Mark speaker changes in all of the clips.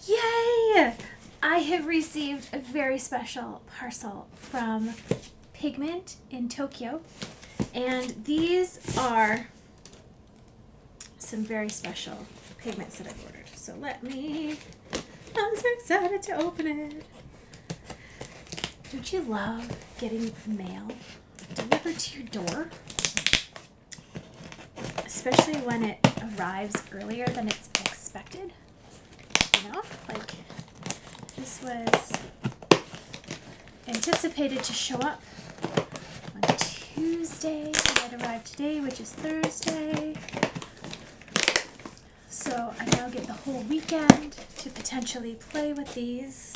Speaker 1: Yay! I have received a very special parcel from Pigment in Tokyo, and these are some very special pigments that I've ordered. So I'm so excited to open it. Don't you love getting mail delivered to your door? Especially when it arrives earlier than it's expected. You know, like this was anticipated to show up on Tuesday, and it arrived today, which is Thursday. So I now get the whole weekend to potentially play with these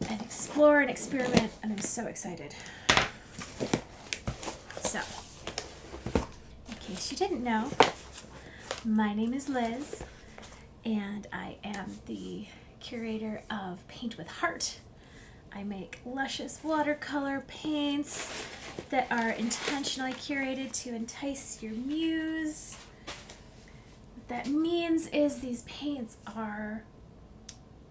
Speaker 1: and explore and experiment, and I'm so excited. So, in case you didn't know, my name is Liz, and I am the curator of Paint with Heart. I make luscious watercolor paints that are intentionally curated to entice your muse. What that means is these paints are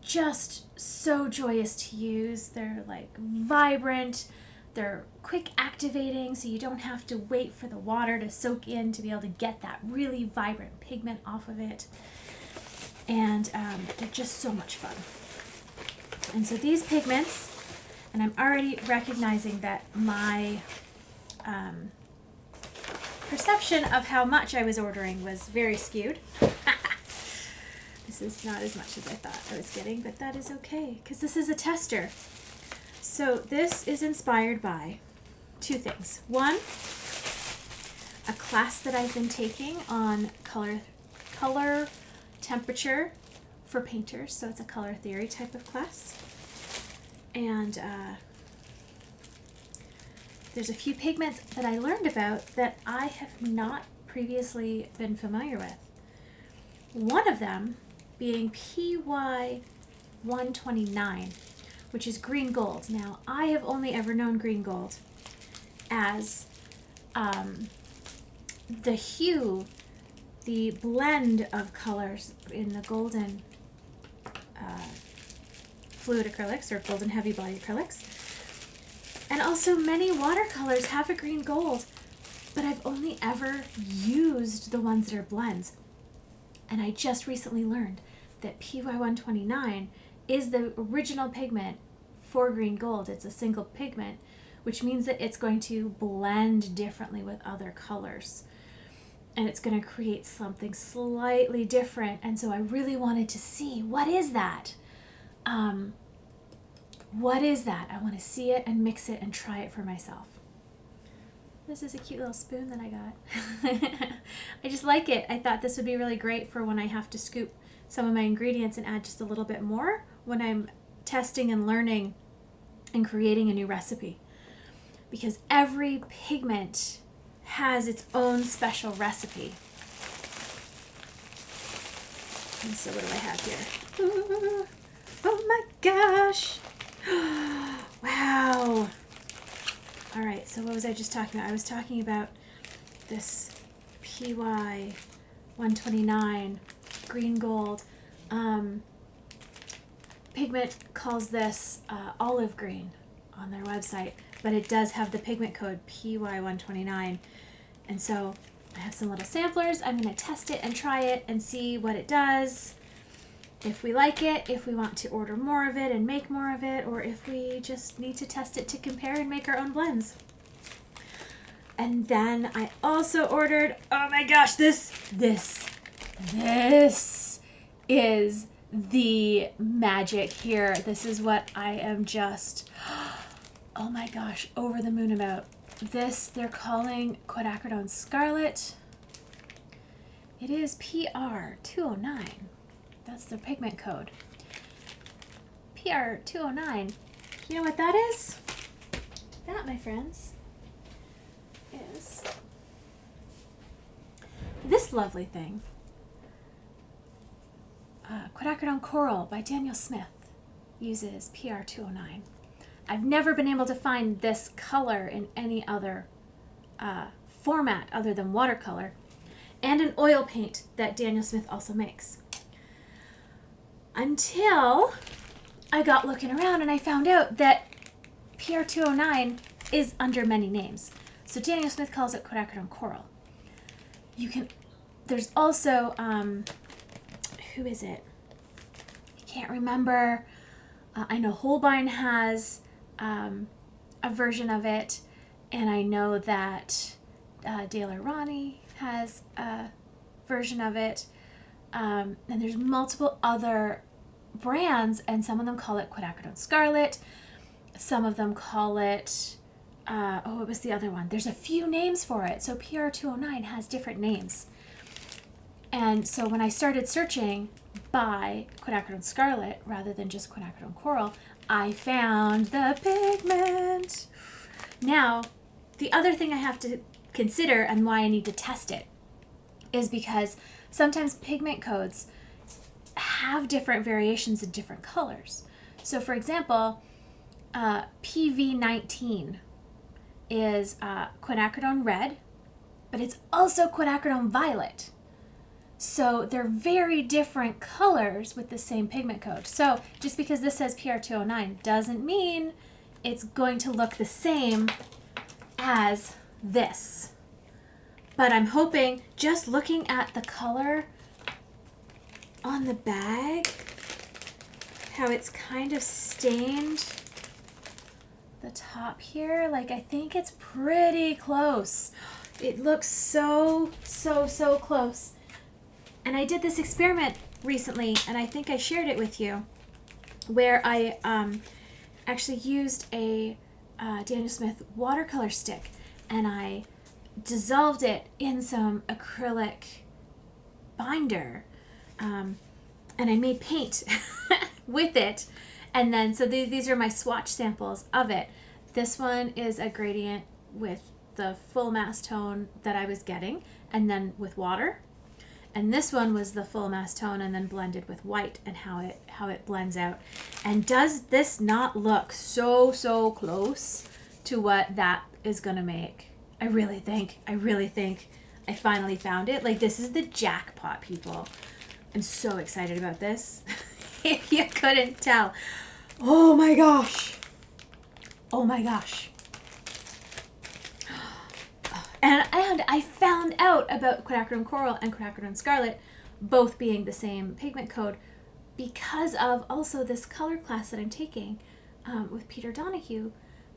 Speaker 1: just so joyous to use. They're like vibrant, they're quick activating, so you don't have to wait for the water to soak in to be able to get that really vibrant pigment off of it. And they're just so much fun. And so these pigments, and I'm already recognizing that my perception of how much I was ordering was very skewed. This is not as much as I thought I was getting, but that is okay, because this is a tester. So this is inspired by two things. One, a class that I've been taking on color temperature for painters. So it's a color theory type of class. And there's a few pigments that I learned about that I have not previously been familiar with. One of them being PY129, which is green gold. Now, I have only ever known green gold as the hue, the blend of colors in the golden fluid acrylics or golden heavy body acrylics. And also many watercolors have a green gold, but I've only ever used the ones that are blends. And I just recently learned that PY129 is the original pigment for green gold. It's a single pigment, which means that it's going to blend differently with other colors. And it's going to create something slightly different. And so I really wanted to see, what is that? What is that? I want to see it and mix it and try it for myself. This is a cute little spoon that I got. I just like it. I thought this would be really great for when I have to scoop some of my ingredients and add just a little bit more when I'm testing and learning and creating a new recipe. Because every pigment has its own special recipe. And so what do I have here? Ooh, oh my gosh! Wow! Alright, so what was I just talking about? I was talking about this PY129 green gold. Pigment calls this olive green on their website, but it does have the pigment code PY129. And so I have some little samplers. I'm going to test it and try it and see what it does. If we like it, if we want to order more of it and make more of it, or if we just need to test it to compare and make our own blends. And then I also ordered, oh my gosh, this is the magic here. This is what I am just, oh my gosh, over the moon about. This they're calling quinacridone scarlet. It is PR209. That's the pigment code. PR209. You know what that is? That, my friends, is this lovely thing. Quinacridone Coral by Daniel Smith uses PR209. I've never been able to find this color in any other format other than watercolor, and an oil paint that Daniel Smith also makes. until I got looking around and I found out that PR209 is under many names. So Daniel Smith calls it quinacridone coral. There's also, who is it? I can't remember. I know Holbein has a version of it, and I know that Daler Ronnie has a version of it. And there's multiple other brands, and some of them call it quinacridone scarlet. Some of them call it, what was the other one? There's a few names for it. So PR209 has different names. And so when I started searching by quinacridone scarlet rather than just quinacridone coral, I found the pigment. Now, the other thing I have to consider and why I need to test it is because sometimes pigment codes have different variations in different colors. So for example, PV19 is quinacridone red, but it's also quinacridone violet. So they're very different colors with the same pigment code. So just because this says PR209 doesn't mean it's going to look the same as this. But I'm hoping, just looking at the color on the bag, how it's kind of stained the top here, like I think it's pretty close. It looks so close. And I did this experiment recently, and I think I shared it with you, where I actually used a Daniel Smith watercolor stick, and I dissolved it in some acrylic binder, and I made paint with it. And then, so these are my swatch samples of it. This one is a gradient with the full mass tone that I was getting, and then with water. And this one was the full mass tone and then blended with white, and how it blends out. And does this not look so close to what that is gonna make? I really think I finally found it. Like, this is the jackpot, people. I'm so excited about this. If you couldn't tell. Oh my gosh. And I found out about quinacridone coral and quinacridone scarlet both being the same pigment code because of also this color class that I'm taking with Peter Donahue,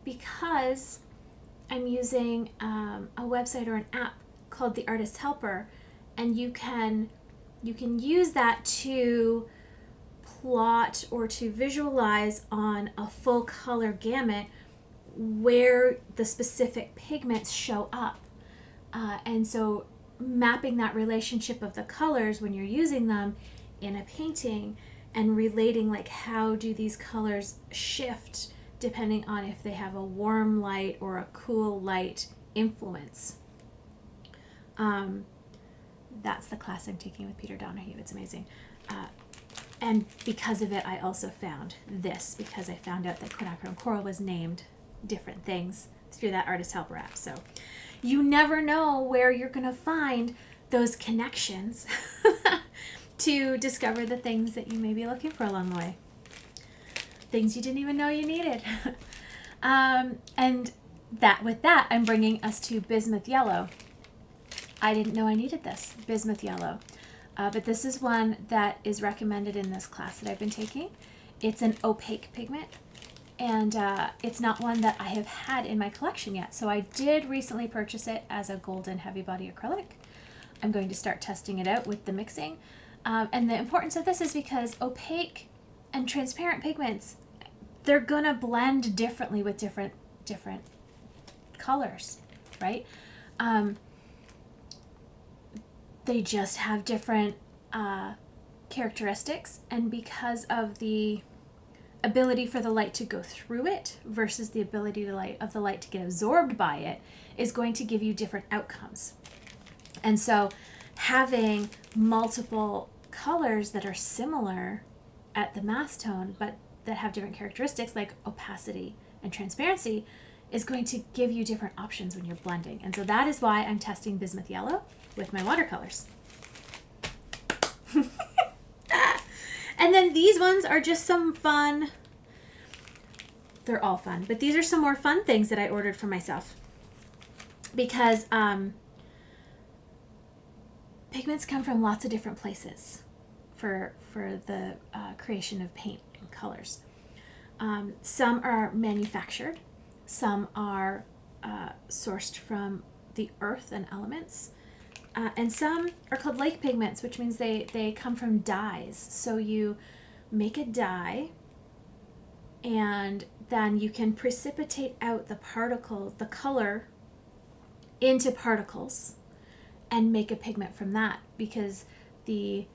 Speaker 1: because I'm using a website or an app called The Artist's Helper, and you can use that to plot or to visualize on a full color gamut where the specific pigments show up. And so mapping that relationship of the colors when you're using them in a painting and relating, like, how do these colors shift depending on if they have a warm light or a cool light influence. That's the class I'm taking with Peter Donahue. It's amazing. And because of it, I also found this, because I found out that quinacridone coral was named different things through that Artist Helper app. So you never know where you're going to find those connections to discover the things that you may be looking for along the way. Things you didn't even know you needed. And with that, I'm bringing us to bismuth yellow. I didn't know I needed this, bismuth yellow. But this is one that is recommended in this class that I've been taking. It's an opaque pigment, and it's not one that I have had in my collection yet. So I did recently purchase it as a golden heavy body acrylic. I'm going to start testing it out with the mixing. And the importance of this is because opaque and transparent pigments, they're gonna blend differently with different colors, right? They just have different characteristics, and because of the ability for the light to go through it versus the ability of the light to get absorbed by it is going to give you different outcomes. And so having multiple colors that are similar at the mass tone but that have different characteristics like opacity and transparency is going to give you different options when you're blending. And so that is why I'm testing bismuth yellow with my watercolors. And then these these ones are just some fun, they're all fun, but these are some more fun things that I ordered for myself. Because pigments come from lots of different places for the creation of paint and colors. Some are manufactured, some are sourced from the earth and elements, and some are called lake pigments, which means they come from dyes. So you make a dye, and then you can precipitate out the color into particles, and make a pigment from that, because the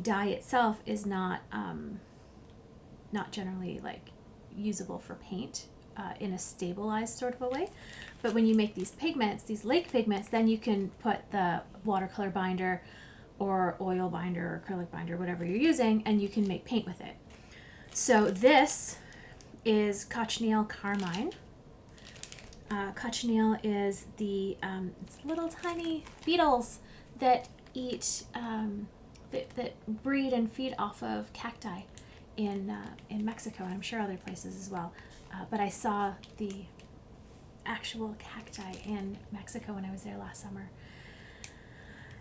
Speaker 1: dye itself is not generally like usable for paint in a stabilized sort of a way. But when you make these pigments, these lake pigments, then you can put the watercolor binder or oil binder or acrylic binder, whatever you're using, and you can make paint with it. So this is cochineal carmine. Cochineal is it's little tiny beetles that eat, that breed and feed off of cacti in Mexico, and I'm sure other places as well. But I saw the actual cacti in Mexico when I was there last summer.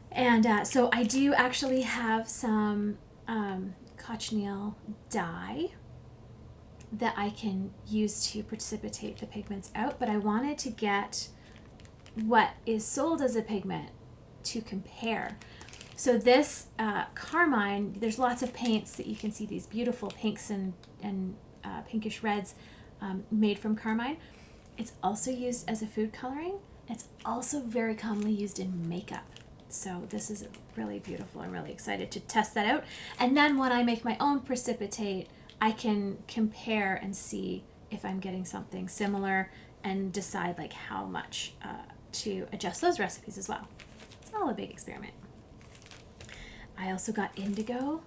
Speaker 1: And so I do actually have some cochineal dye that I can use to precipitate the pigments out, but I wanted to get what is sold as a pigment to compare. So this carmine, there's lots of paints that you can see, these beautiful pinks and pinkish reds made from carmine. It's also used as a food coloring. It's also very commonly used in makeup. So this is really beautiful. I'm really excited to test that out. And then when I make my own precipitate, I can compare and see if I'm getting something similar and decide like how much to adjust those recipes as well. It's all a big experiment. I also got indigo,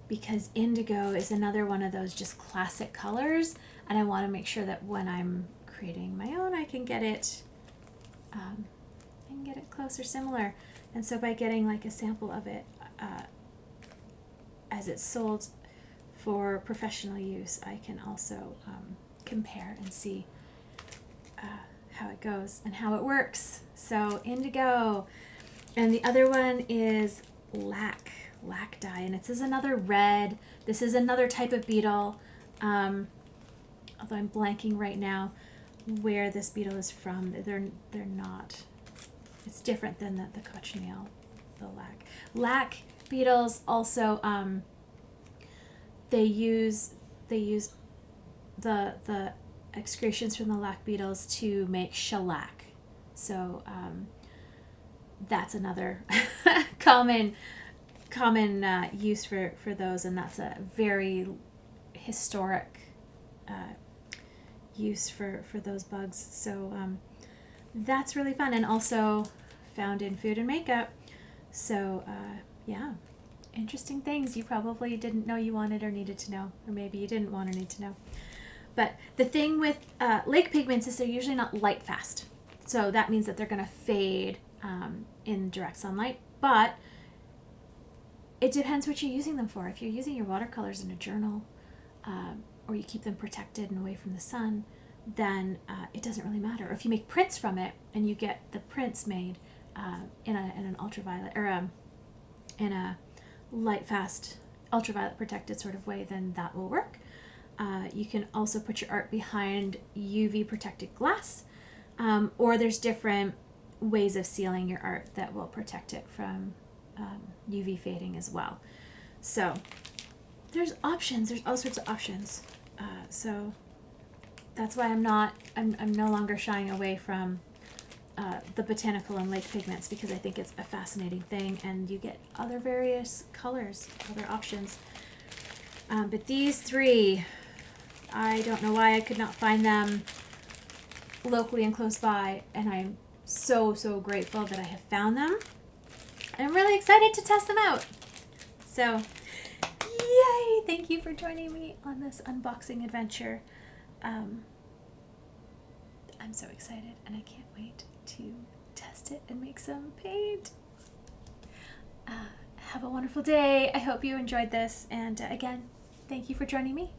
Speaker 1: because indigo is another one of those just classic colors, and I want to make sure that when I'm creating my own, I can get it close or similar. And so by getting like a sample of it as it's sold for professional use, I can also compare and see how it goes and how it works. So indigo. And the other one is lac dye, and it is another red. This is another type of beetle, although I'm blanking right now where this beetle is from. They're not, it's different than the cochineal, the lac. Lac beetles also, they use the excretions from the lac beetles to make shellac. So that's another common use for those, and that's a very historic use for those bugs. So that's really fun, and also found in food and makeup. So yeah, interesting things you probably didn't know you wanted or needed to know, or maybe you didn't want or need to know. But the thing with lake pigments is they're usually not light fast. So that means that they're going to fade in direct sunlight, but it depends what you're using them for. If you're using your watercolors in a journal, or you keep them protected and away from the sun, then it doesn't really matter. Or if you make prints from it and you get the prints made in an ultraviolet, or in a light fast ultraviolet protected sort of way, then that will work. You can also put your art behind UV protected glass, or there's different ways of sealing your art that will protect it from UV fading as well. So there's options. There's all sorts of options. So that's why I'm no longer shying away from the botanical and lake pigments, because I think it's a fascinating thing, and you get other various colors, other options. But these three, I don't know why I could not find them locally and close by, and I'm so grateful that I have found them. I'm really excited to test them out. So, yay! Thank you for joining me on this unboxing adventure. I'm so excited, and I can't wait to test it and make some paint. have a wonderful day. I hope you enjoyed this. And again, thank you for joining me.